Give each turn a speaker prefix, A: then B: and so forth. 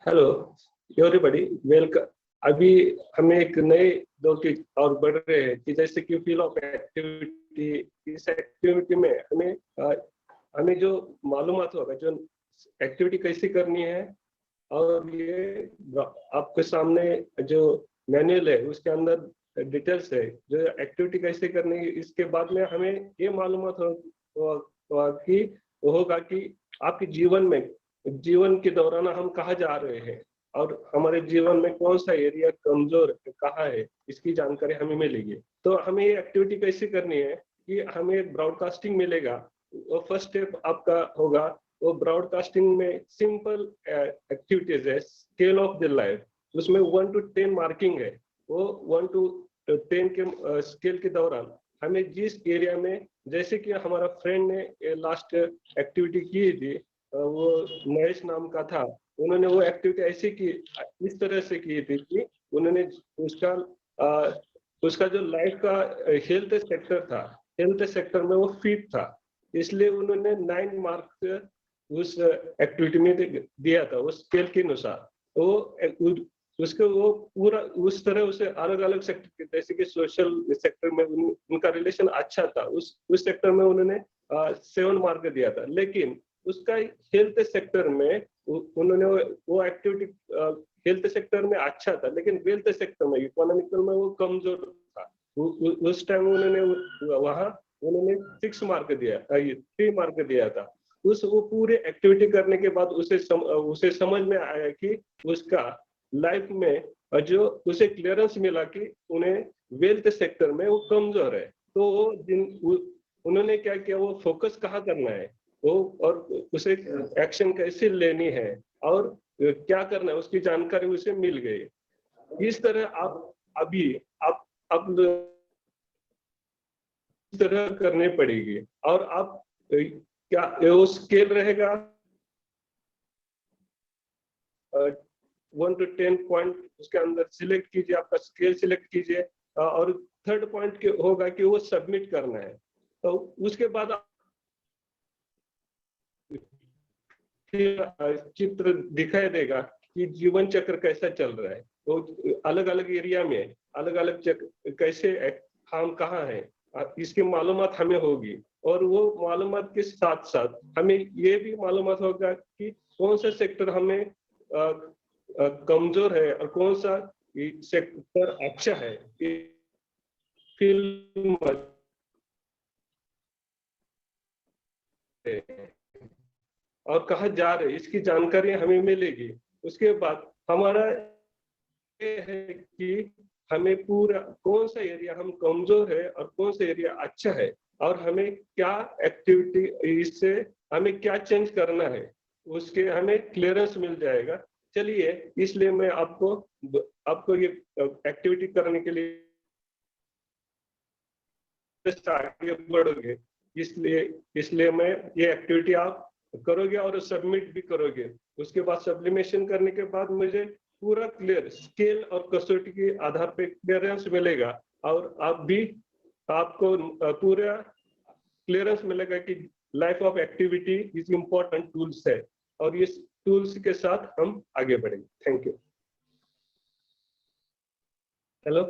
A: Hello everybody, welcome. अभी हमें एक नए दौर की और बढ़ रहे हैं कि जैसे कि फील्ड ऑफ एक्टिविटी। इस एक्टिविटी में हमें जो मालूमात होगा, जो एक्टिविटी कैसे करनी है, और ये आपके सामने जो मैनुअल है उसके अंदर डिटेल्स है जो एक्टिविटी कैसे करनी है। इसके बाद में हमें ये मालूमात होगा कि आपके जीवन के दौरान हम कहाँ जा रहे हैं और हमारे जीवन में कौन सा एरिया कमजोर कहाँ है, इसकी जानकारी हमें मिलेगी। तो हमें ये एक्टिविटी कैसे करनी है कि हमें ब्रॉडकास्टिंग मिलेगा। वो फर्स्ट स्टेप आपका होगा। वो ब्रॉडकास्टिंग में सिंपल एक्टिविटीज है, स्केल ऑफ द लाइफ। उसमें 1 to 10 मार्किंग है। वो 1 to 10 के स्केल के दौरान हमें जिस एरिया में, जैसे कि हमारा फ्रेंड ने लास्ट एक्टिविटी की थी, वो महेश नाम का था। उन्होंने वो एक्टिविटी ऐसे की, इस तरह से की थी कि उन्होंने उसका उसका जो लाइफ का हेल्थ सेक्टर था, हेल्थ सेक्टर में वो फिट था, इसलिए उन्होंने 9 मार्क्स उस एक्टिविटी में दिया था उस स्केल के अनुसार। वो उसको वो पूरा उस तरह उसे अलग अलग सेक्टर, जैसे कि सोशल सेक्टर में उनका रिलेशन अच्छा था, उस सेक्टर में उन्होंने 7 मार्क दिया था। लेकिन उसका हेल्थ सेक्टर में उन्होंने वो एक्टिविटी हेल्थ सेक्टर में अच्छा था, लेकिन वेल्थ सेक्टर में, इकोनॉमिकल में वो कमजोर था। उस टाइम उन्होंने 6 मार्क दिया, 3 मार्क दिया था। वो पूरे एक्टिविटी करने के बाद उसे समझ में आया कि उसका लाइफ में जो उसे क्लियरेंस मिला कि उन्हें वेल्थ सेक्टर में वो कमजोर है। तो उन्होंने क्या किया, वो फोकस कहाँ करना है, वो और उसे एक्शन कैसे लेनी है और क्या करना है, उसकी जानकारी उसे मिल गई। इस तरह आप अभी आप इस तरह करनी पड़ेगी। और आप क्या वो स्केल रहेगा 1 to 10 पॉइंट, उसके अंदर सिलेक्ट कीजिए, आपका स्केल सिलेक्ट कीजिए। और थर्ड पॉइंट होगा कि वो सबमिट करना है। तो उसके बाद चित्र दिखाई देगा कि जीवन चक्र कैसा चल रहा है। तो अलग अलग एरिया में अलग अलग चक्र कैसे, हम कहाँ हैं, इसकी मालूमात हमें होगी। और वो मालूमात के साथ साथ हमें ये भी मालूमात होगा कि कौन सा सेक्टर हमें कमजोर है और कौन सा सेक्टर अच्छा है। फिल्म और कहाँ जा रहे हैं, इसकी जानकारी हमें मिलेगी। उसके बाद हमारा ये है कि हमें पूरा कौन सा एरिया हम कमजोर है और कौन सा एरिया अच्छा है, और हमें क्या एक्टिविटी, इससे हमें क्या चेंज करना है, उसके हमें क्लियरेंस मिल जाएगा। चलिए, इसलिए मैं आपको ये एक्टिविटी करने के लिए आगे बढ़ोगे, इसलिए इसलिए मैं ये एक्टिविटी आप करोगे और सबमिट भी करोगे। उसके बाद सब्लिमेशन करने के बाद मुझे पूरा क्लियर स्केल और कसौटी के आधार पे क्लियरेंस मिलेगा। और आपको पूरा क्लियरेंस मिलेगा कि life of activity is important tools है, और इस टूल्स के साथ हम आगे बढ़ेंगे। Thank you. हेलो।